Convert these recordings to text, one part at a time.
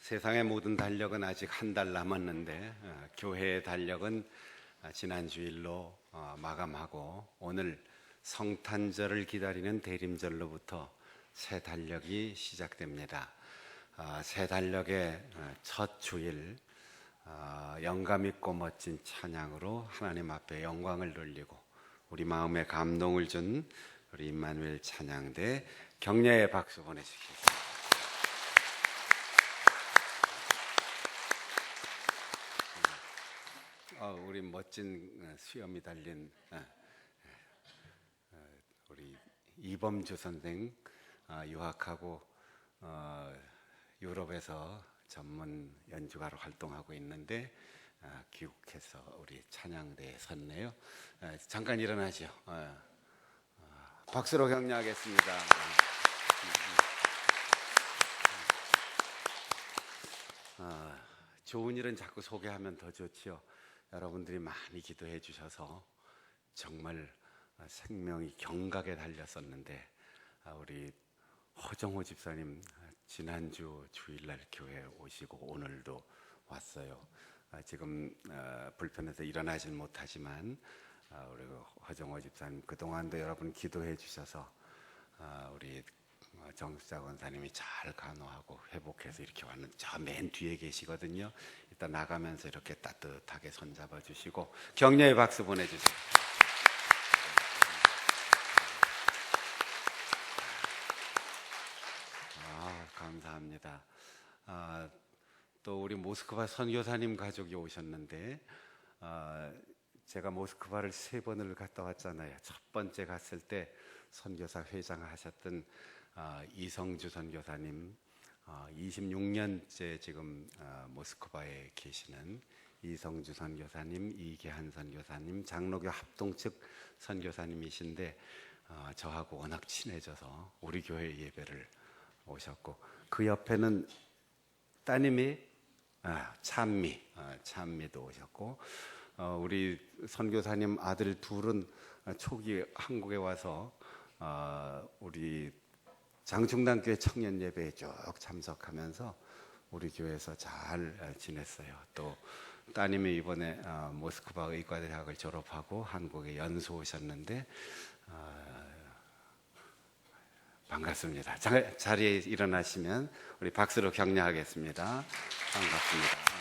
세상의 모든 달력은 아직 한 달 남았는데 교회의 달력은 지난 주일로 마감하고 오늘 성탄절을 기다리는 대림절로부터 새 달력이 시작됩니다. 새 달력의 첫 주일 영감 있고 멋진 찬양으로 하나님 앞에 영광을 돌리고 우리 마음에 감동을 준 우리 임마누엘 찬양대 격려의 박수 보내주시겠습니다. 우리 멋진 수염이 달린 우리 이범주 선생 유학하고 유럽에서 전문 연주가로 활동하고 있는데 귀국해서 우리 찬양대에 섰네요. 잠깐 일어나죠. 박수로 격려하겠습니다. 좋은 일은 자꾸 소개하면 더 좋지요. 여러분들이 많이 기도해 주셔서 정말 생명이 경각에 달렸었는데 우리 허정호 집사님 지난주 주일날 교회에 오시고 오늘도 왔어요. 지금 불편해서 일어나질 못하지만 우리 허정호 집사님 그동안도 여러분 기도해 주셔서 우리 정수자 권사님이 잘 간호하고 회복해서 이렇게 왔는데 저 맨 뒤에 계시거든요. 이따 나가면서 이렇게 따뜻하게 손잡아 주시고 격려의 박수 보내주세요. 감사합니다. 또 우리 모스크바 선교사님 가족이 오셨는데 제가 모스크바를 3번을 갔다 왔잖아요. 첫 번째 갔을 때 선교사 회장 하셨던 이성주 선교사님, 26년째 지금 모스크바에 계시는 이성주 선교사님, 이계한 선교사님, 장로교 합동 측 선교사님이신데 저하고 워낙 친해져서 우리 교회 예배를 오셨고 그 옆에는 따님이 찬미도 오셨고 우리 선교사님 아들 둘은 초기 한국에 와서 우리 장충당교회 청년 예배에 쭉 참석하면서 우리 교회에서 잘 지냈어요. 또 따님이 이번에 모스크바 의과대학을 졸업하고 한국에 연수 오셨는데 반갑습니다. 자리에 일어나시면 우리 박수로 격려하겠습니다. 반갑습니다.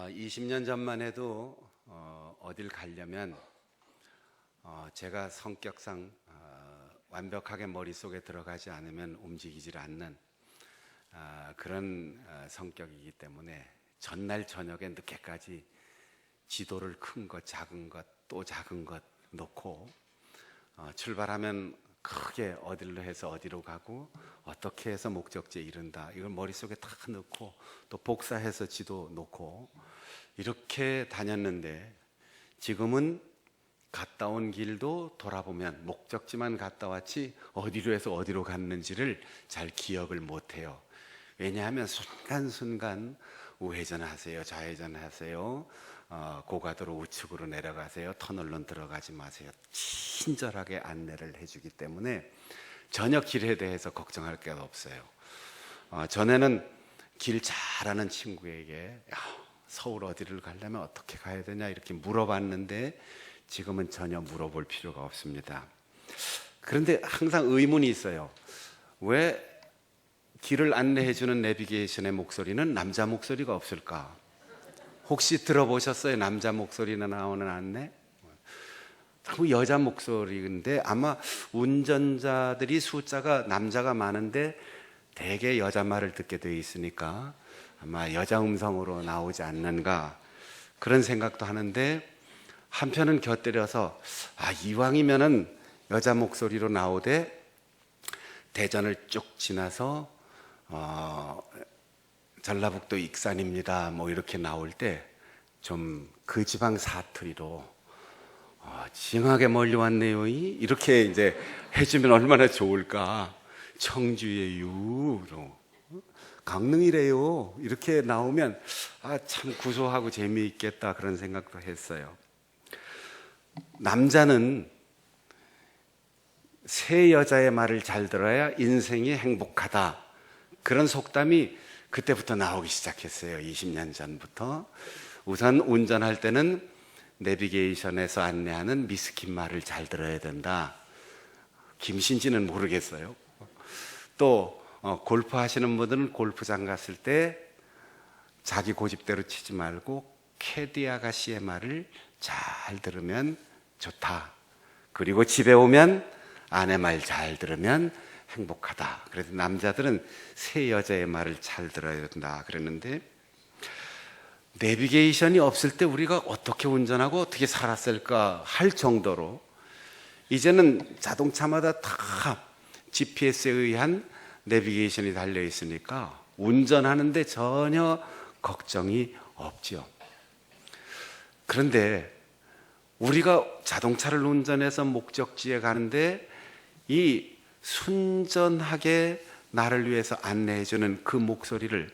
20년 전만 해도 어딜 가려면 제가 성격상 완벽하게 머릿속에 들어가지 않으면 움직이질 않는 그런 성격이기 때문에 전날 저녁에 늦게까지 지도를 큰 것, 작은 것, 또 작은 것 놓고 출발하면 크게 어디로 해서 어디로 가고 어떻게 해서 목적지에 이른다 이걸 머릿속에 다 넣고 또 복사해서 지도 놓고 이렇게 다녔는데 지금은 갔다 온 길도 돌아보면 목적지만 갔다 왔지 어디로 해서 어디로 갔는지를 잘 기억을 못해요. 왜냐하면 순간순간 우회전하세요, 좌회전하세요, 고가도로 우측으로 내려가세요, 터널로 들어가지 마세요. 친절하게 안내를 해주기 때문에 전혀 길에 대해서 걱정할 게 없어요. 전에는 길 잘 아는 친구에게 서울 어디를 가려면 어떻게 가야 되냐 이렇게 물어봤는데 지금은 전혀 물어볼 필요가 없습니다. 그런데 항상 의문이 있어요. 왜 길을 안내해주는 내비게이션의 목소리는 남자 목소리가 없을까? 혹시 들어보셨어요? 남자 목소리나 나오는 안내? 여자 목소리인데 아마 운전자들이 숫자가 남자가 많은데 대개 여자 말을 듣게 되어 있으니까 아마 여자 음성으로 나오지 않는가 그런 생각도 하는데 한편은 곁들여서 이왕이면은 여자 목소리로 나오되 대전을 쭉 지나서 전라북도 익산입니다 뭐 이렇게 나올 때 좀 그 지방 사투리로 징하게 멀리 왔네요 이렇게 이제 해주면 얼마나 좋을까. 청주예요, 강릉이래요 이렇게 나오면 참 구수하고 재미있겠다 그런 생각도 했어요. 남자는 새 여자의 말을 잘 들어야 인생이 행복하다. 그런 속담이 그때부터 나오기 시작했어요. 20년 전부터. 우선 운전할 때는 내비게이션에서 안내하는 미스킨 말을 잘 들어야 된다. 김신지는 모르겠어요. 또 골프 하시는 분들은 골프장 갔을 때 자기 고집대로 치지 말고 캐디 아가씨의 말을 잘 들으면 좋다. 그리고 집에 오면 아내 말 잘 들으면 행복하다. 그래서 남자들은 새 여자의 말을 잘 들어야 된다 그랬는데, 내비게이션이 없을 때 우리가 어떻게 운전하고 어떻게 살았을까 할 정도로 이제는 자동차마다 다 GPS에 의한 내비게이션이 달려 있으니까 운전하는데 전혀 걱정이 없죠. 그런데 우리가 자동차를 운전해서 목적지에 가는데 이 순전하게 나를 위해서 안내해주는 그 목소리를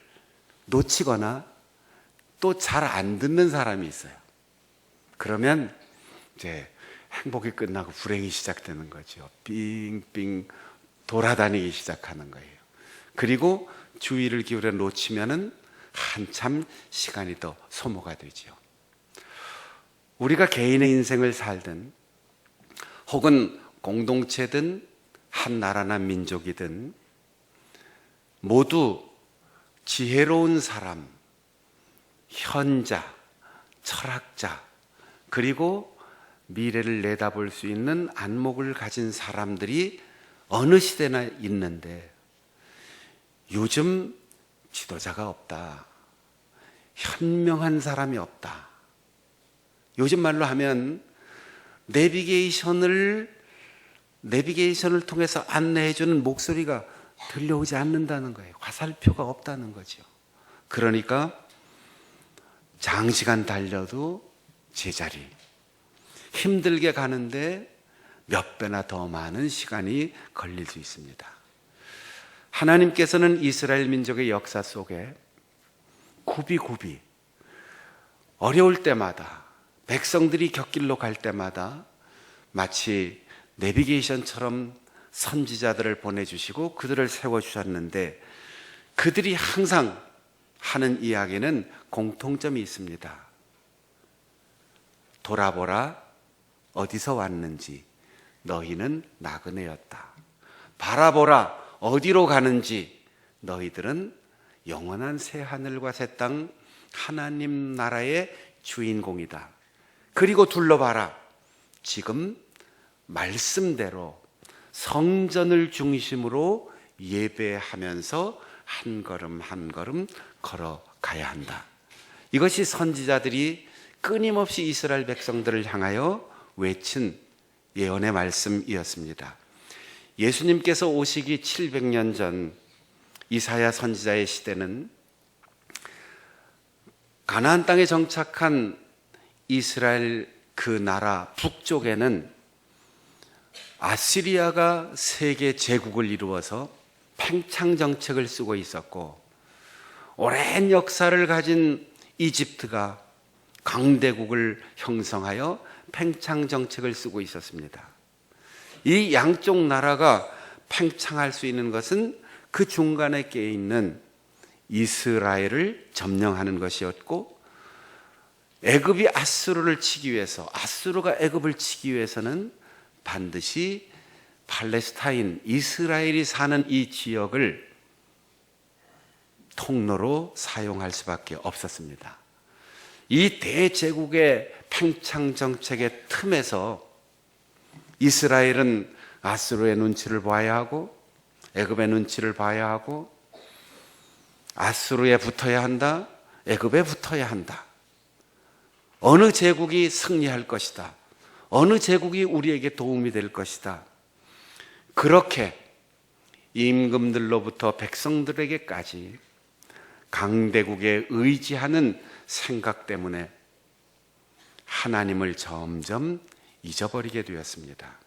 놓치거나 또 잘 안 듣는 사람이 있어요. 그러면 이제 행복이 끝나고 불행이 시작되는 거죠. 빙빙 돌아다니기 시작하는 거예요. 그리고 주의를 기울여 놓치면은 한참 시간이 더 소모가 되죠. 우리가 개인의 인생을 살든 혹은 공동체든 한 나라나 민족이든 모두 지혜로운 사람, 현자, 철학자, 그리고 미래를 내다볼 수 있는 안목을 가진 사람들이 어느 시대나 있는데 요즘 지도자가 없다. 현명한 사람이 없다. 요즘 말로 하면 내비게이션을 통해서 안내해주는 목소리가 들려오지 않는다는 거예요. 화살표가 없다는 거죠. 그러니까 장시간 달려도 제자리, 힘들게 가는데 몇 배나 더 많은 시간이 걸릴 수 있습니다. 하나님께서는 이스라엘 민족의 역사 속에 굽이 어려울 때마다, 백성들이 곁길로 갈 때마다 마치 내비게이션처럼 선지자들을 보내주시고 그들을 세워주셨는데, 그들이 항상 하는 이야기는 공통점이 있습니다. 돌아보라, 어디서 왔는지 너희는 나그네였다. 바라보라, 어디로 가는지 너희들은 영원한 새 하늘과 새 땅 하나님 나라의 주인공이다. 그리고 둘러봐라, 지금 말씀대로 성전을 중심으로 예배하면서 한 걸음 한 걸음 걸어가야 한다. 이것이 선지자들이 끊임없이 이스라엘 백성들을 향하여 외친 예언의 말씀이었습니다. 예수님께서 오시기 700년 전 이사야 선지자의 시대는 가나안 땅에 정착한 이스라엘 그 나라 북쪽에는 아시리아가 세계 제국을 이루어서 팽창 정책을 쓰고 있었고, 오랜 역사를 가진 이집트가 강대국을 형성하여 팽창 정책을 쓰고 있었습니다. 이 양쪽 나라가 팽창할 수 있는 것은 그 중간에 끼어 있는 이스라엘을 점령하는 것이었고, 애굽이 아수르를 치기 위해서, 아수르가 애굽을 치기 위해서는 반드시 팔레스타인, 이스라엘이 사는 이 지역을 통로로 사용할 수밖에 없었습니다. 이 대제국의 팽창 정책의 틈에서 이스라엘은 아수르의 눈치를 봐야 하고 애굽의 눈치를 봐야 하고, 아수르에 붙어야 한다, 애굽에 붙어야 한다. 어느 제국이 승리할 것이다, 어느 제국이 우리에게 도움이 될 것이다. 그렇게 임금들로부터 백성들에게까지 강대국에 의지하는 생각 때문에 하나님을 점점 잊어버리게 되었습니다.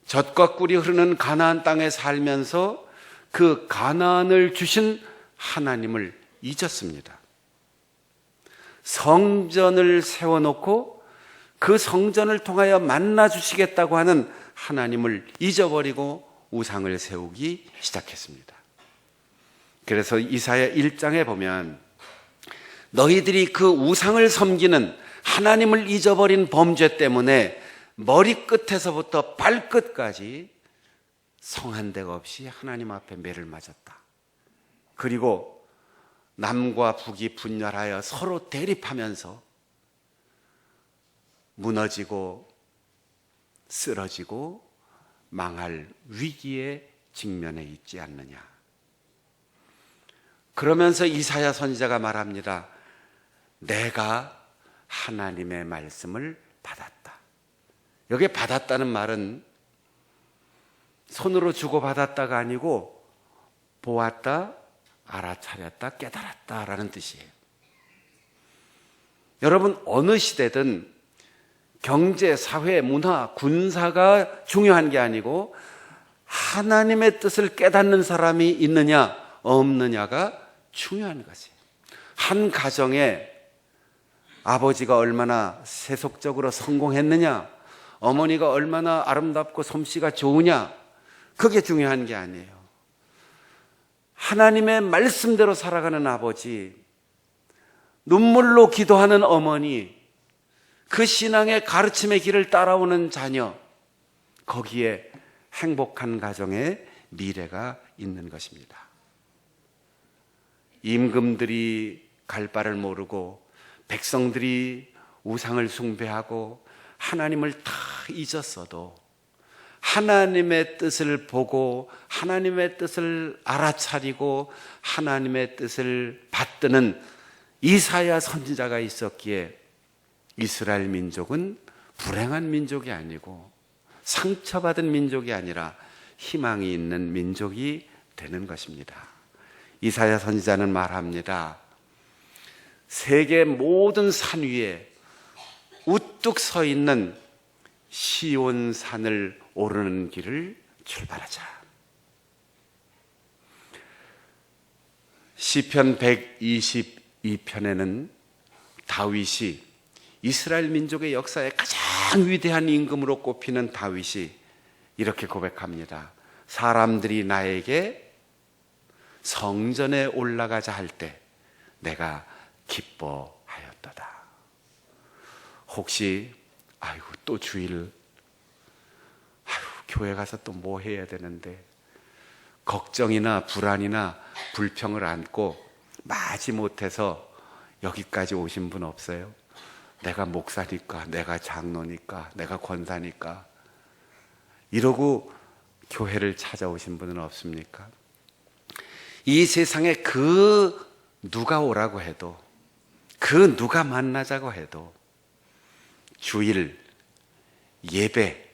젖과 꿀이 흐르는 가나안 땅에 살면서 그 가나안을 주신 하나님을 잊었습니다. 성전을 세워놓고 그 성전을 통하여 만나 주시겠다고 하는 하나님을 잊어버리고 우상을 세우기 시작했습니다. 그래서 이사야 1장에 보면 너희들이 그 우상을 섬기는 하나님을 잊어버린 범죄 때문에 머리끝에서부터 발끝까지 성 한 대가 없이 하나님 앞에 매를 맞았다. 그리고 남과 북이 분열하여 서로 대립하면서 무너지고 쓰러지고 망할 위기에 직면해 있지 않느냐. 그러면서 이사야 선지자가 말합니다. 내가 하나님의 말씀을 받았다. 여기 받았다는 말은 손으로 주고받았다가 아니고 보았다, 알아차렸다, 깨달았다라는 뜻이에요. 여러분, 어느 시대든 경제, 사회, 문화, 군사가 중요한 게 아니고 하나님의 뜻을 깨닫는 사람이 있느냐 없느냐가 중요한 것이에요. 한 가정에 아버지가 얼마나 세속적으로 성공했느냐, 어머니가 얼마나 아름답고 솜씨가 좋으냐, 그게 중요한 게 아니에요. 하나님의 말씀대로 살아가는 아버지, 눈물로 기도하는 어머니, 그 신앙의 가르침의 길을 따라오는 자녀, 거기에 행복한 가정의 미래가 있는 것입니다. 임금들이 갈 바를 모르고 백성들이 우상을 숭배하고 하나님을 다 잊었어도 하나님의 뜻을 보고 하나님의 뜻을 알아차리고 하나님의 뜻을 받드는 이사야 선지자가 있었기에 이스라엘 민족은 불행한 민족이 아니고 상처받은 민족이 아니라 희망이 있는 민족이 되는 것입니다. 이사야 선지자는 말합니다. 세계 모든 산 위에 우뚝 서 있는 시온 산을 오르는 길을 출발하자. 시편 122편에는 다윗이 이스라엘 민족의 역사에 가장 위대한 임금으로 꼽히는 다윗이 이렇게 고백합니다. 사람들이 나에게 성전에 올라가자 할 때 내가 기뻐하였도다. 혹시 또 주일 교회 가서 또 뭐 해야 되는데 걱정이나 불안이나 불평을 안고 마지 못해서 여기까지 오신 분 없어요? 내가 목사니까, 내가 장로니까, 내가 권사니까 이러고 교회를 찾아오신 분은 없습니까? 이 세상에 그 누가 오라고 해도, 그 누가 만나자고 해도 주일, 예배,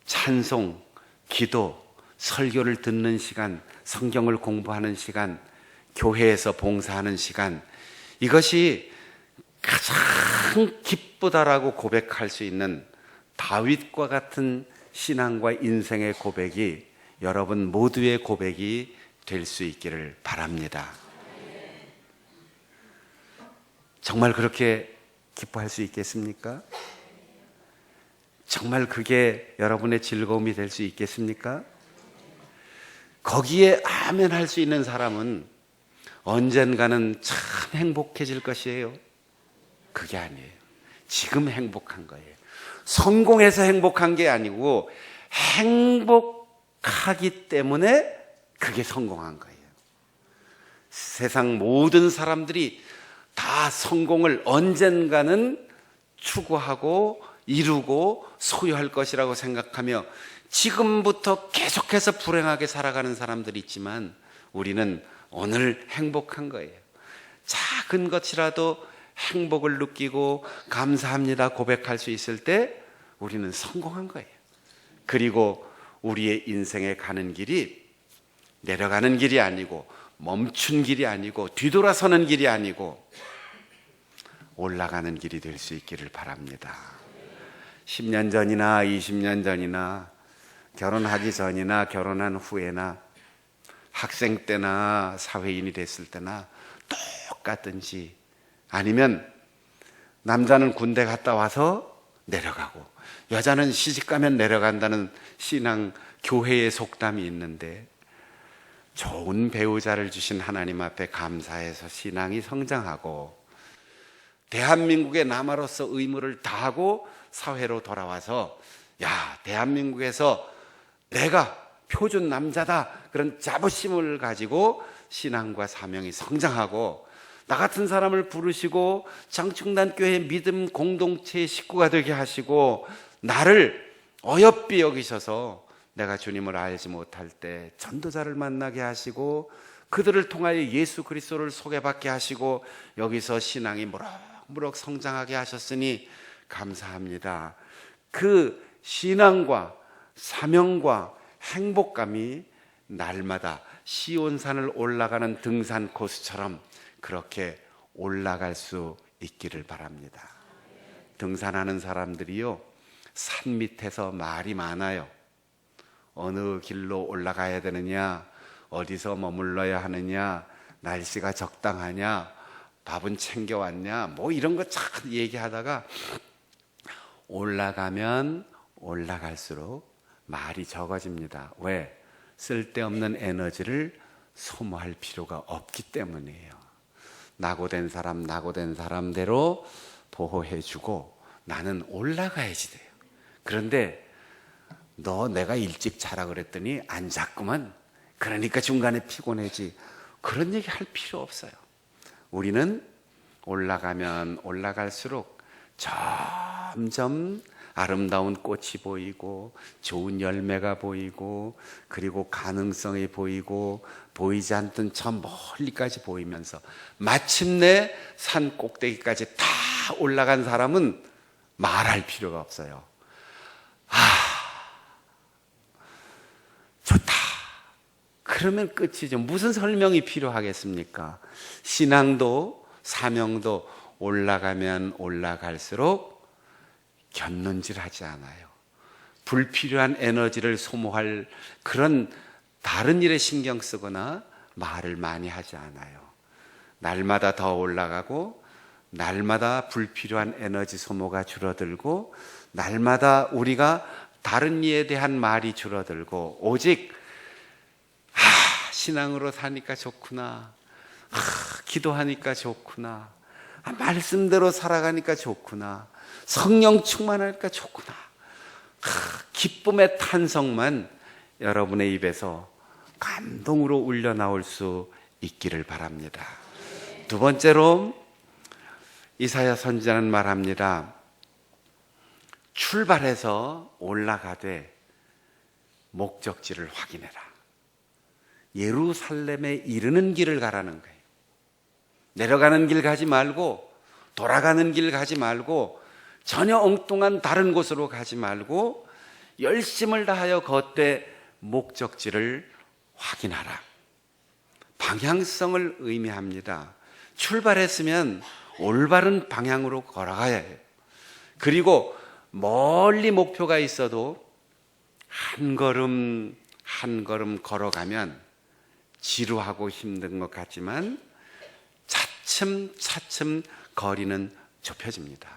찬송, 기도, 설교를 듣는 시간, 성경을 공부하는 시간, 교회에서 봉사하는 시간, 이것이 가장 기쁘다라고 고백할 수 있는 다윗과 같은 신앙과 인생의 고백이 여러분 모두의 고백이 될 수 있기를 바랍니다. 정말 그렇게 기뻐할 수 있겠습니까? 정말 그게 여러분의 즐거움이 될 수 있겠습니까? 거기에 아멘 할 수 있는 사람은 언젠가는 참 행복해질 것이에요. 그게 아니에요. 지금 행복한 거예요. 성공해서 행복한 게 아니고 행복하기 때문에 그게 성공한 거예요. 세상 모든 사람들이 다 성공을 언젠가는 추구하고 이루고 소유할 것이라고 생각하며 지금부터 계속해서 불행하게 살아가는 사람들이 있지만 우리는 오늘 행복한 거예요. 작은 것이라도 행복을 느끼고 감사합니다 고백할 수 있을 때 우리는 성공한 거예요. 그리고 우리의 인생에 가는 길이 내려가는 길이 아니고 멈춘 길이 아니고 뒤돌아서는 길이 아니고 올라가는 길이 될 수 있기를 바랍니다. 10년 전이나 20년 전이나 결혼하기 전이나 결혼한 후에나 학생 때나 사회인이 됐을 때나 똑같든지 아니면 남자는 군대 갔다 와서 내려가고, 여자는 시집가면 내려간다는 신앙 교회의 속담이 있는데, 좋은 배우자를 주신 하나님 앞에 감사해서 신앙이 성장하고, 대한민국의 남아로서 의무를 다하고 사회로 돌아와서, 야, 대한민국에서 내가 표준 남자다, 그런 자부심을 가지고 신앙과 사명이 성장하고, 나 같은 사람을 부르시고 장충단교회 믿음 공동체의 식구가 되게 하시고, 나를 어여삐 여기셔서 내가 주님을 알지 못할 때 전도자를 만나게 하시고, 그들을 통하여 예수 그리스도를 소개받게 하시고, 여기서 신앙이 무럭무럭 성장하게 하셨으니 감사합니다. 그 신앙과 사명과 행복감이 날마다 시온산을 올라가는 등산 코스처럼 그렇게 올라갈 수 있기를 바랍니다. 등산하는 사람들이요, 산 밑에서 말이 많아요. 어느 길로 올라가야 되느냐, 어디서 머물러야 하느냐, 날씨가 적당하냐, 밥은 챙겨왔냐, 뭐 이런 거 참 얘기하다가 올라가면 올라갈수록 말이 적어집니다. 왜? 쓸데없는 에너지를 소모할 필요가 없기 때문이에요. 낙오된 사람 낙오된 사람대로 보호해주고 나는 올라가야지 돼요. 그런데 너 내가 일찍 자라 그랬더니 안 잤구만, 그러니까 중간에 피곤해지, 그런 얘기 할 필요 없어요. 우리는 올라가면 올라갈수록 점점 아름다운 꽃이 보이고 좋은 열매가 보이고, 그리고 가능성이 보이고, 보이지 않던 저 멀리까지 보이면서 마침내 산 꼭대기까지 다 올라간 사람은 말할 필요가 없어요. 좋다, 그러면 끝이죠. 무슨 설명이 필요하겠습니까? 신앙도 사명도 올라가면 올라갈수록 견눈질하지 않아요. 불필요한 에너지를 소모할 그런 다른 일에 신경 쓰거나 말을 많이 하지 않아요. 날마다 더 올라가고, 날마다 불필요한 에너지 소모가 줄어들고, 날마다 우리가 다른 일에 대한 말이 줄어들고, 오직 신앙으로 사니까 좋구나, 기도하니까 좋구나, 말씀대로 살아가니까 좋구나, 성령 충만하니까 좋구나, 기쁨의 탄성만 여러분의 입에서 감동으로 울려 나올 수 있기를 바랍니다. 두 번째로 이사야 선지자는 말합니다. 출발해서 올라가되 목적지를 확인해라. 예루살렘에 이르는 길을 가라는 거예요. 내려가는 길 가지 말고, 돌아가는 길 가지 말고, 전혀 엉뚱한 다른 곳으로 가지 말고, 열심을 다하여 걷되 목적지를 확인하라. 방향성을 의미합니다. 출발했으면 올바른 방향으로 걸어가야 해요. 그리고 멀리 목표가 있어도 한 걸음 한 걸음 걸어가면 지루하고 힘든 것 같지만 차츰차츰 거리는 좁혀집니다.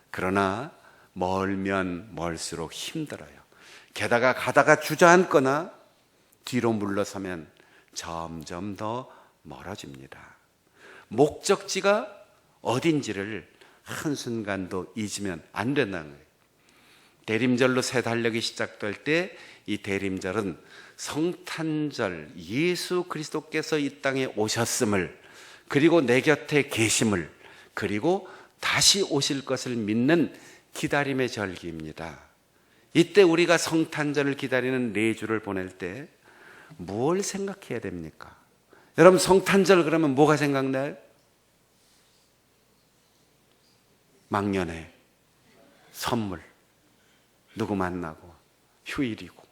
그러나 멀면 멀수록 힘들어요. 게다가 가다가 주저앉거나 뒤로 물러서면 점점 더 멀어집니다. 목적지가 어딘지를 한순간도 잊으면 안 된다는 거예요. 대림절로 새 달력이 시작될 때 이 대림절은 성탄절, 예수 그리스도께서 이 땅에 오셨음을, 그리고 내 곁에 계심을, 그리고 다시 오실 것을 믿는 기다림의 절기입니다. 이때 우리가 성탄절을 기다리는 4주를 보낼 때 뭘 생각해야 됩니까? 여러분, 성탄절 그러면 뭐가 생각나요? 막년회, 선물, 누구 만나고, 휴일이고.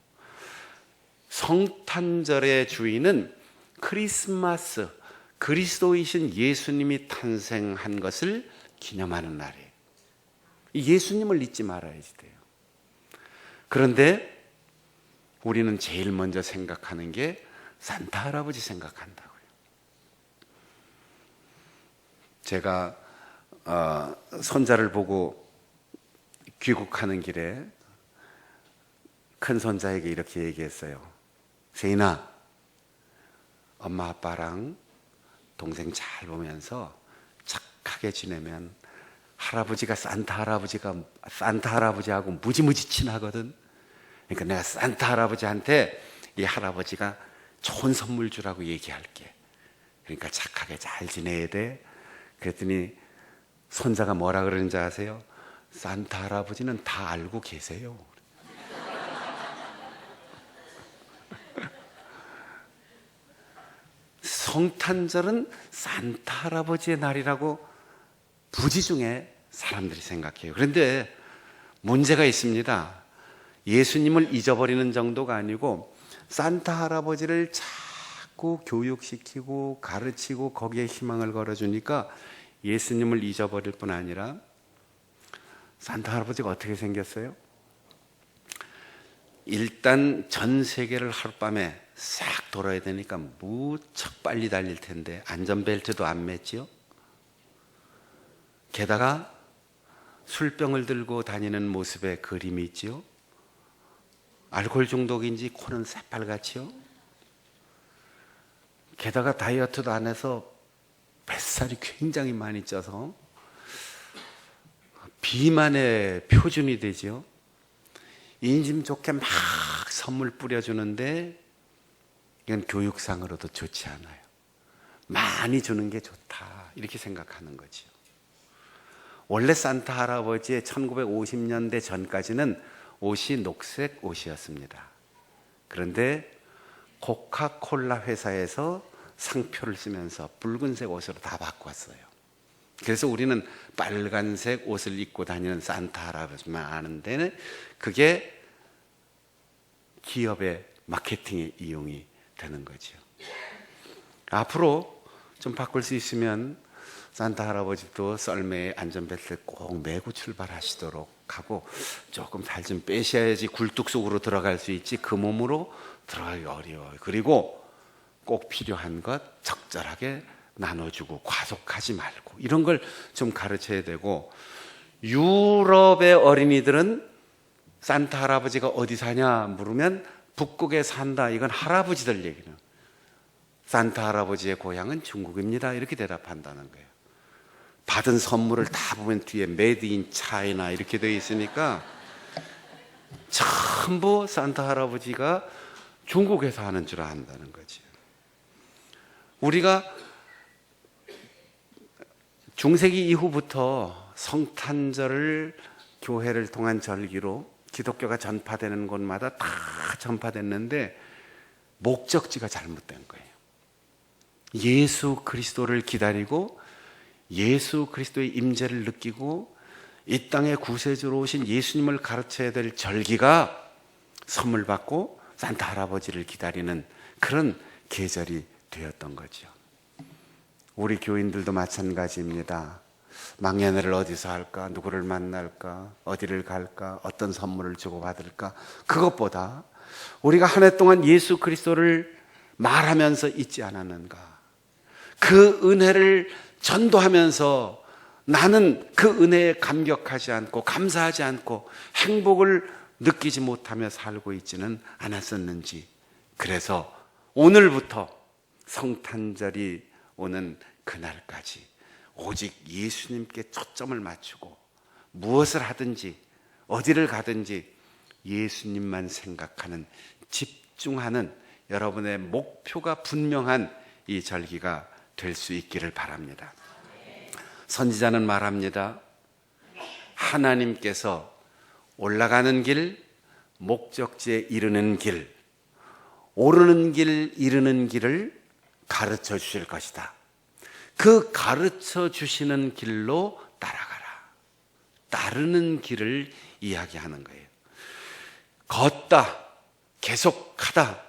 성탄절의 주인은 크리스마스, 그리스도이신 예수님이 탄생한 것을 기념하는 날이에요. 예수님을 잊지 말아야지 돼요. 그런데 우리는 제일 먼저 생각하는 게 산타 할아버지 생각한다고요. 제가 손자를 보고 귀국하는 길에 큰 손자에게 이렇게 얘기했어요. 세인아, 엄마 아빠랑 동생 잘 보면서 착하게 지내면 할아버지가 산타 할아버지하고 무지무지 친하거든. 그러니까 내가 산타 할아버지한테 이 할아버지가 좋은 선물 주라고 얘기할게. 그러니까 착하게 잘 지내야 돼. 그랬더니 손자가 뭐라 그러는지 아세요? 산타 할아버지는 다 알고 계세요. 성탄절은 산타 할아버지의 날이라고 부지중에 사람들이 생각해요. 그런데 문제가 있습니다. 예수님을 잊어버리는 정도가 아니고 산타 할아버지를 자꾸 교육시키고 가르치고 거기에 희망을 걸어주니까 예수님을 잊어버릴 뿐 아니라 산타 할아버지가 어떻게 생겼어요? 일단 전 세계를 하룻밤에 싹 돌아야 되니까 무척 빨리 달릴 텐데 안전벨트도 안 맸지요? 게다가 술병을 들고 다니는 모습에 그림이 있지요? 알코올 중독인지 코는 새빨갛지요? 게다가 다이어트도 안 해서 뱃살이 굉장히 많이 쪄서 비만의 표준이 되지요? 인심 좋게 막 선물 뿌려주는데 이건 교육상으로도 좋지 않아요. 많이 주는 게 좋다 이렇게 생각하는 거죠. 원래 산타 할아버지의 1950년대 전까지는 옷이 녹색 옷이었습니다. 그런데 코카콜라 회사에서 상표를 쓰면서 붉은색 옷으로 다 바꿨어요. 그래서 우리는 빨간색 옷을 입고 다니는 산타 할아버지만 아는데 그게 기업의 마케팅에 이용이 되는 거죠. 앞으로 좀 바꿀 수 있으면 산타 할아버지도 썰매에 안전벨트 꼭 매고 출발하시도록 하고 조금 살 좀 빼셔야지 굴뚝 속으로 들어갈 수 있지 그 몸으로 들어가기 어려워요. 그리고 꼭 필요한 것 적절하게 나눠주고 과속하지 말고 이런 걸 좀 가르쳐야 되고 유럽의 어린이들은 산타 할아버지가 어디 사냐 물으면 북극에 산다. 이건 할아버지들 얘기는. 산타 할아버지의 고향은 중국입니다. 이렇게 대답한다는 거예요. 받은 선물을 다 보면 뒤에 메이드 인 차이나 이렇게 되어 있으니까 전부 산타 할아버지가 중국에서 하는 줄 안다는 거죠. 우리가 중세기 이후부터 성탄절을 교회를 통한 절기로 기독교가 전파되는 곳마다 다 전파됐는데 목적지가 잘못된 거예요. 예수 그리스도를 기다리고 예수 그리스도의 임재를 느끼고 이 땅에 구세주로 오신 예수님을 가르쳐야 될 절기가 선물 받고 산타 할아버지를 기다리는 그런 계절이 되었던 거죠. 우리 교인들도 마찬가지입니다. 망연회를 어디서 할까? 누구를 만날까? 어디를 갈까? 어떤 선물을 주고받을까? 그것보다 우리가 한 해 동안 예수 그리스도를 말하면서 잊지 않았는가? 그 은혜를 전도하면서 나는 그 은혜에 감격하지 않고 감사하지 않고 행복을 느끼지 못하며 살고 있지는 않았었는지. 그래서 오늘부터 성탄절이 오는 그날까지 오직 예수님께 초점을 맞추고 무엇을 하든지 어디를 가든지 예수님만 생각하는 집중하는 여러분의 목표가 분명한 이 절기가 될 수 있기를 바랍니다. 선지자는 말합니다. 하나님께서 올라가는 길, 목적지에 이르는 길, 오르는 길, 이르는 길을 가르쳐 주실 것이다. 그 가르쳐 주시는 길로 따라가라. 따르는 길을 이야기하는 거예요. 걷다, 계속하다.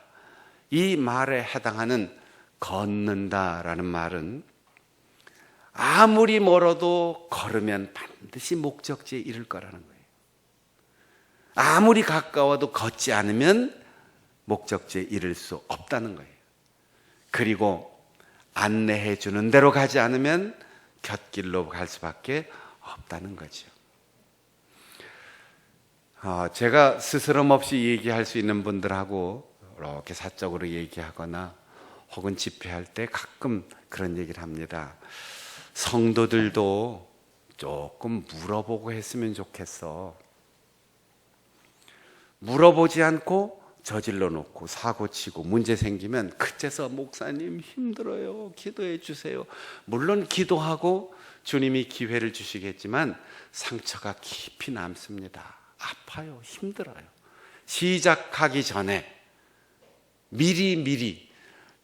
이 말에 해당하는 걷는다라는 말은 아무리 멀어도 걸으면 반드시 목적지에 이를 거라는 거예요. 아무리 가까워도 걷지 않으면 목적지에 이를 수 없다는 거예요. 그리고 안내해 주는 대로 가지 않으면 곁길로 갈 수밖에 없다는 거죠. 제가 스스럼 없이 얘기할 수 있는 분들하고 이렇게 사적으로 얘기하거나 혹은 집회할 때 가끔 그런 얘기를 합니다. 성도들도 조금 물어보고 했으면 좋겠어. 물어보지 않고 저질러 놓고 사고치고 문제 생기면 그때서 목사님 힘들어요, 기도해 주세요. 물론 기도하고 주님이 기회를 주시겠지만 상처가 깊이 남습니다. 아파요, 힘들어요. 시작하기 전에 미리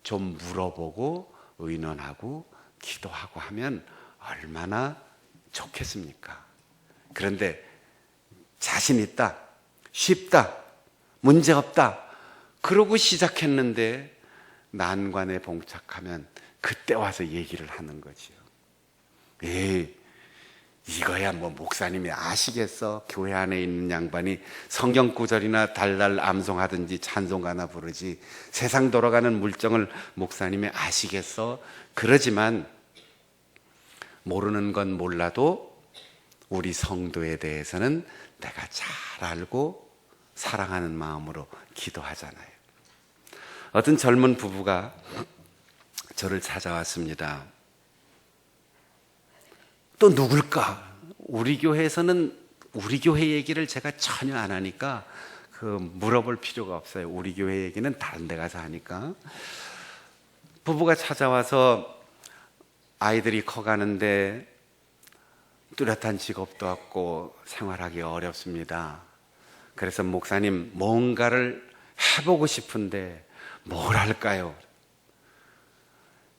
좀 물어보고 의논하고 기도하고 하면 얼마나 좋겠습니까? 그런데 자신 있다, 쉽다, 문제 없다 그러고 시작했는데 난관에 봉착하면 그때 와서 얘기를 하는 거지요. 이거야 뭐 목사님이 아시겠어? 교회 안에 있는 양반이 성경 구절이나 달달 암송하든지 찬송가나 부르지 세상 돌아가는 물정을 목사님이 아시겠어? 그러지만 모르는 건 몰라도 우리 성도에 대해서는 내가 잘 알고 사랑하는 마음으로 기도하잖아요. 어떤 젊은 부부가 저를 찾아왔습니다. 또 누굴까? 우리 교회에서는 우리 교회 얘기를 제가 전혀 안 하니까 물어볼 필요가 없어요. 우리 교회 얘기는 다른 데 가서 하니까. 부부가 찾아와서 아이들이 커가는데 뚜렷한 직업도 없고 생활하기 어렵습니다. 그래서 목사님 뭔가를 해보고 싶은데 뭘 할까요?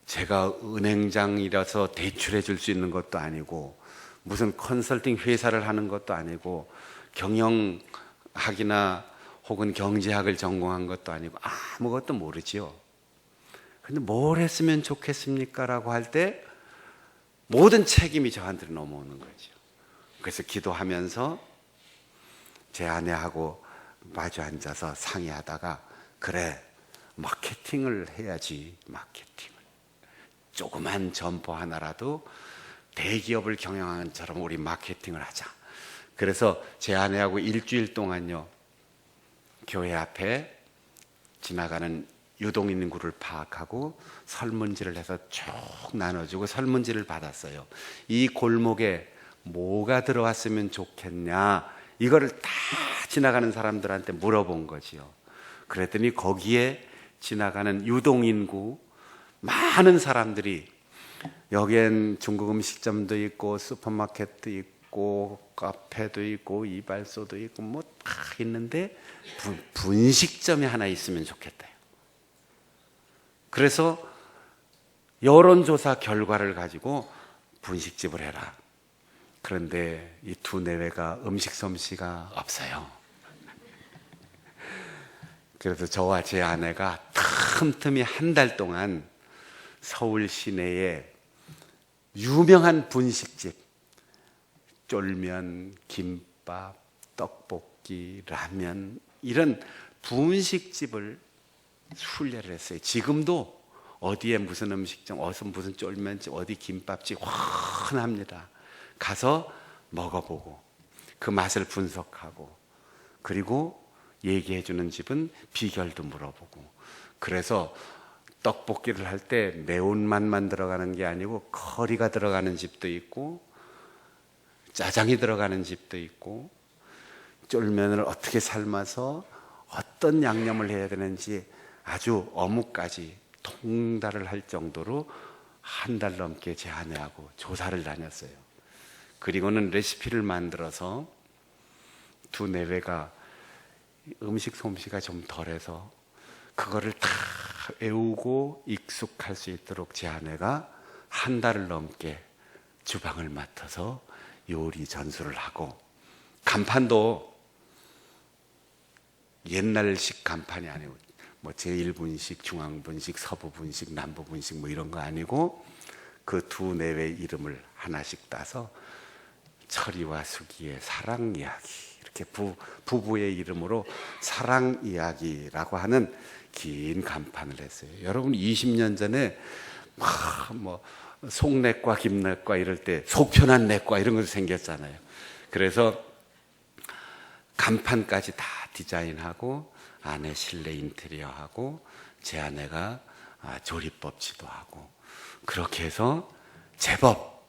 제가 은행장이라서 대출해 줄 수 있는 것도 아니고 무슨 컨설팅 회사를 하는 것도 아니고 경영학이나 혹은 경제학을 전공한 것도 아니고 아무것도 모르지요. 근데 뭘 했으면 좋겠습니까? 라고 할 때 모든 책임이 저한테 넘어오는 거죠. 그래서 기도하면서 제 아내하고 마주 앉아서 상의하다가 그래, 마케팅을 해야지. 마케팅을 조그만 점포 하나라도 대기업을 경영하는 처럼 우리 마케팅을 하자. 그래서 제 아내하고 일주일 동안요 교회 앞에 지나가는 유동인구를 파악하고 설문지를 해서 쭉 나눠주고 설문지를 받았어요. 이 골목에 뭐가 들어왔으면 좋겠냐 이거를 다 지나가는 사람들한테 물어본 거지요. 그랬더니 거기에 지나가는 유동인구 많은 사람들이 여기엔 중국 음식점도 있고 슈퍼마켓도 있고 카페도 있고 이발소도 있고 뭐 다 있는데 분식점이 하나 있으면 좋겠대요. 그래서 여론조사 결과를 가지고 분식집을 해라. 그런데 이 두 내외가 음식 솜씨가 없어요. 그래서 저와 제 아내가 틈틈이 한 달 동안 서울 시내에 유명한 분식집, 쫄면, 김밥, 떡볶이, 라면 이런 분식집을 순례를 했어요. 지금도 어디에 무슨 음식점, 어디 무슨 쫄면집, 어디 김밥집 훤합니다. 가서 먹어보고 그 맛을 분석하고 그리고 얘기해 주는 집은 비결도 물어보고 그래서 떡볶이를 할 때 매운맛만 들어가는 게 아니고 커리가 들어가는 집도 있고 짜장이 들어가는 집도 있고 쫄면을 어떻게 삶아서 어떤 양념을 해야 되는지 아주 어묵까지 통달을 할 정도로 한 달 넘게 제 아내하고 조사를 다녔어요. 그리고는 레시피를 만들어서 두 내외가 음식 솜씨가 좀 덜해서 그거를 다 외우고 익숙할 수 있도록 제 아내가 한 달을 넘게 주방을 맡아서 요리 전수를 하고 간판도 옛날식 간판이 아니고 뭐 제1분식, 중앙분식, 서부분식, 남부분식 뭐 이런 거 아니고 그 두 내외 이름을 하나씩 따서 철이와 수기의 사랑 이야기 이렇게 부부의 이름으로 사랑 이야기라고 하는 긴 간판을 했어요. 여러분 20년 전에 뭐 속내과, 김내과 이럴 때 속편한 내과 이런 것도 생겼잖아요. 그래서 간판까지 다 디자인하고 안에 실내 인테리어하고 제 아내가 조리법 지도하고 그렇게 해서 제법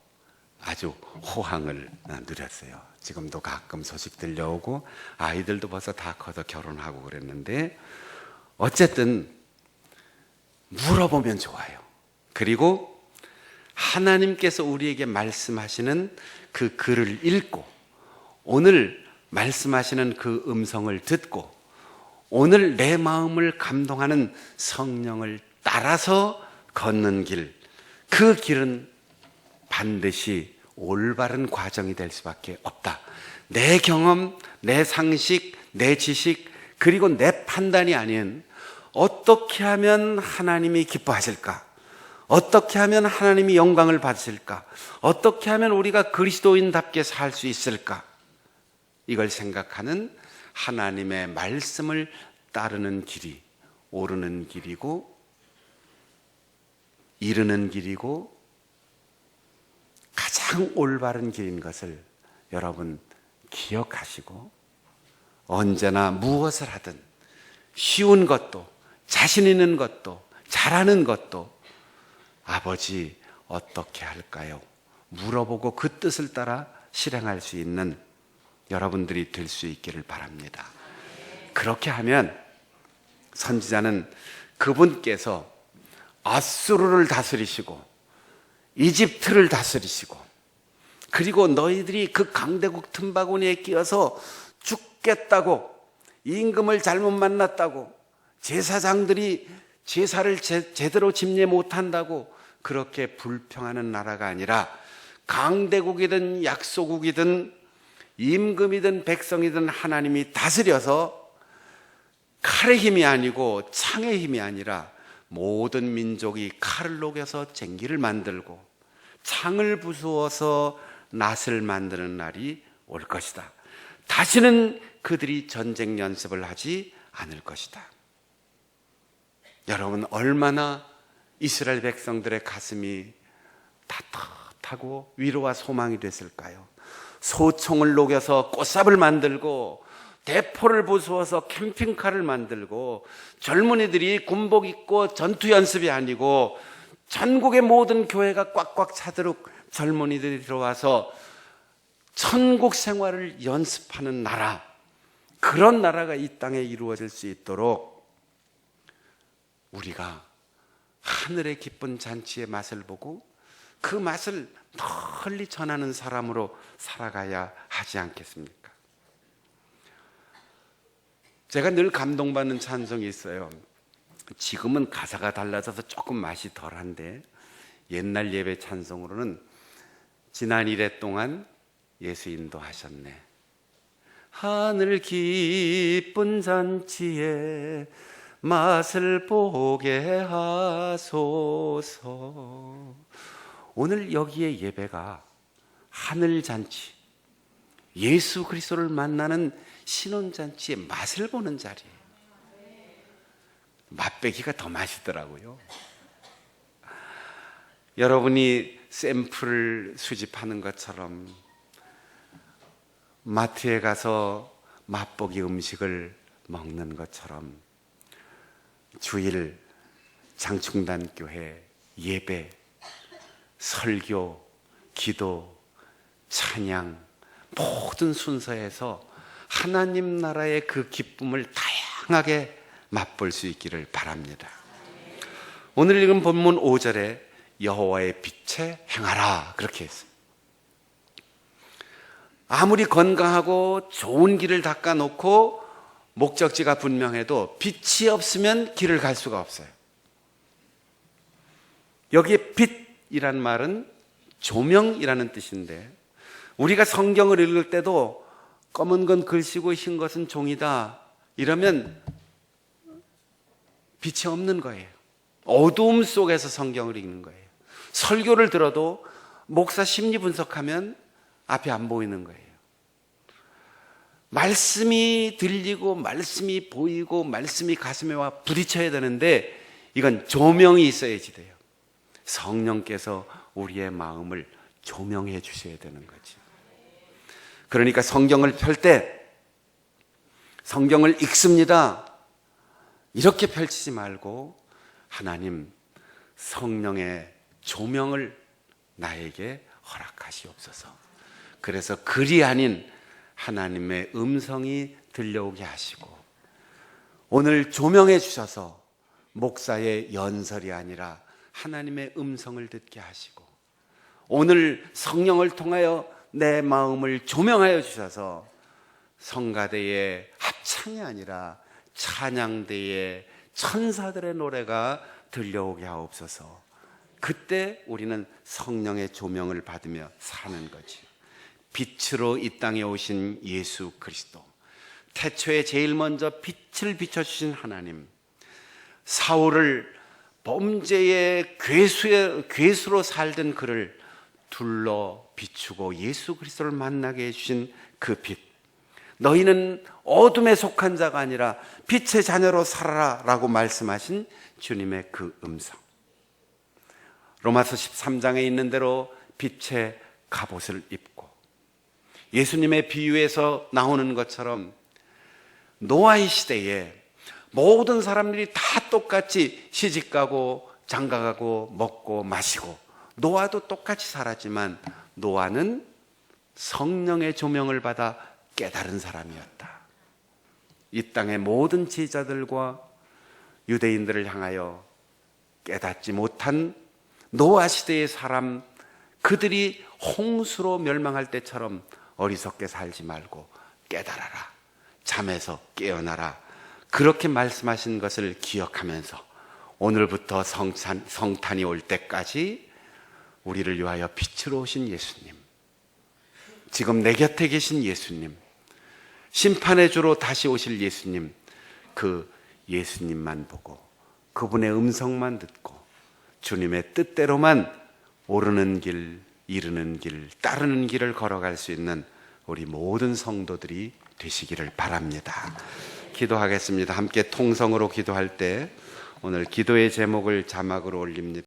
아주 호황을 누렸어요. 지금도 가끔 소식 들려오고 아이들도 벌써 다 커서 결혼하고 그랬는데 어쨌든 물어보면 좋아요. 그리고 하나님께서 우리에게 말씀하시는 그 글을 읽고 오늘 말씀하시는 그 음성을 듣고 오늘 내 마음을 감동하는 성령을 따라서 걷는 길, 그 길은 반드시 올바른 과정이 될 수밖에 없다. 내 경험, 내 상식, 내 지식, 그리고 내 판단이 아닌 어떻게 하면 하나님이 기뻐하실까? 어떻게 하면 하나님이 영광을 받으실까? 어떻게 하면 우리가 그리스도인답게 살 수 있을까? 이걸 생각하는 하나님의 말씀을 따르는 길이 오르는 길이고 이르는 길이고 가장 올바른 길인 것을 여러분 기억하시고 언제나 무엇을 하든 쉬운 것도 자신 있는 것도 잘하는 것도 아버지 어떻게 할까요? 물어보고 그 뜻을 따라 실행할 수 있는 여러분들이 될 수 있기를 바랍니다. 그렇게 하면 선지자는 그분께서 아수르를 다스리시고 이집트를 다스리시고 그리고 너희들이 그 강대국 틈바구니에 끼어서 죽겠다고 임금을 잘못 만났다고 제사장들이 제사를 제대로 집례 못한다고 그렇게 불평하는 나라가 아니라 강대국이든 약소국이든 임금이든 백성이든 하나님이 다스려서 칼의 힘이 아니고 창의 힘이 아니라 모든 민족이 칼을 녹여서 쟁기를 만들고 창을 부수어서 낫을 만드는 날이 올 것이다. 다시는 그들이 전쟁 연습을 하지 않을 것이다. 여러분 얼마나 이스라엘 백성들의 가슴이 따뜻하고 위로와 소망이 됐을까요? 소총을 녹여서 꽃삽을 만들고 대포를 부수어서 캠핑카를 만들고 젊은이들이 군복 입고 전투 연습이 아니고 전국의 모든 교회가 꽉꽉 차도록 젊은이들이 들어와서 천국 생활을 연습하는 나라, 그런 나라가 이 땅에 이루어질 수 있도록 우리가 하늘의 기쁜 잔치의 맛을 보고 그 맛을 널리 전하는 사람으로 살아가야 하지 않겠습니까? 제가 늘 감동받는 찬송이 있어요. 지금은 가사가 달라져서 조금 맛이 덜한데 옛날 예배 찬송으로는 지난 이래 동안 예수 인도하셨네. 하늘 기쁜 잔치에 맛을 보게 하소서. 오늘 여기에 예배가 하늘잔치, 예수 그리스도를 만나는 신혼잔치의 맛을 보는 자리예요. 맛배기가 더 맛있더라고요. 여러분이 샘플을 수집하는 것처럼 마트에 가서 맛보기 음식을 먹는 것처럼 주일 장충단 교회 예배, 설교, 기도, 찬양 모든 순서에서 하나님 나라의 그 기쁨을 다양하게 맛볼 수 있기를 바랍니다. 오늘 읽은 본문 5절에 여호와의 빛에 행하라 그렇게 했어요. 아무리 건강하고 좋은 길을 닦아놓고 목적지가 분명해도 빛이 없으면 길을 갈 수가 없어요. 여기에 빛이란 말은 조명이라는 뜻인데 우리가 성경을 읽을 때도 검은 건 글씨고 흰 것은 종이다 이러면 빛이 없는 거예요. 어두움 속에서 성경을 읽는 거예요. 설교를 들어도 목사 심리 분석하면 앞이 안 보이는 거예요. 말씀이 들리고 말씀이 보이고 말씀이 가슴에 와 부딪혀야 되는데 이건 조명이 있어야지 돼요. 성령께서 우리의 마음을 조명해 주셔야 되는 거죠. 그러니까 성경을 펼 때 성경을 읽습니다. 이렇게 펼치지 말고 하나님 성령의 조명을 나에게 허락하시옵소서. 그래서 글이 아닌 하나님의 음성이 들려오게 하시고, 오늘 조명해 주셔서 목사의 연설이 아니라 하나님의 음성을 듣게 하시고, 오늘 성령을 통하여 내 마음을 조명하여 주셔서 성가대의 합창이 아니라 찬양대의 천사들의 노래가 들려오게 하옵소서. 그때 우리는 성령의 조명을 받으며 사는 거지. 빛으로 이 땅에 오신 예수 그리스도, 태초에 제일 먼저 빛을 비춰주신 하나님, 사울을 범죄의 괴수로 살던 그를 둘러 비추고 예수 그리스도를 만나게 해주신 그 빛, 너희는 어둠에 속한 자가 아니라 빛의 자녀로 살아라 라고 말씀하신 주님의 그 음성, 로마서 13장에 있는 대로 빛의 갑옷을 입고 예수님의 비유에서 나오는 것처럼 노아의 시대에 모든 사람들이 다 똑같이 시집가고 장가가고 먹고 마시고 노아도 똑같이 살았지만 노아는 성령의 조명을 받아 깨달은 사람이었다. 이 땅의 모든 지자들과 유대인들을 향하여 깨닫지 못한 노아 시대의 사람, 그들이 홍수로 멸망할 때처럼 어리석게 살지 말고 깨달아라, 잠에서 깨어나라, 그렇게 말씀하신 것을 기억하면서 오늘부터 성탄이 올 때까지 우리를 위하여 빛으로 오신 예수님, 지금 내 곁에 계신 예수님, 심판의 주로 다시 오실 예수님, 그 예수님만 보고 그분의 음성만 듣고 주님의 뜻대로만 오르는 길, 이르는 길, 따르는 길을 걸어갈 수 있는 우리 모든 성도들이 되시기를 바랍니다. 기도하겠습니다. 함께 통성으로 기도할 때 오늘 기도의 제목을 자막으로 올립니다.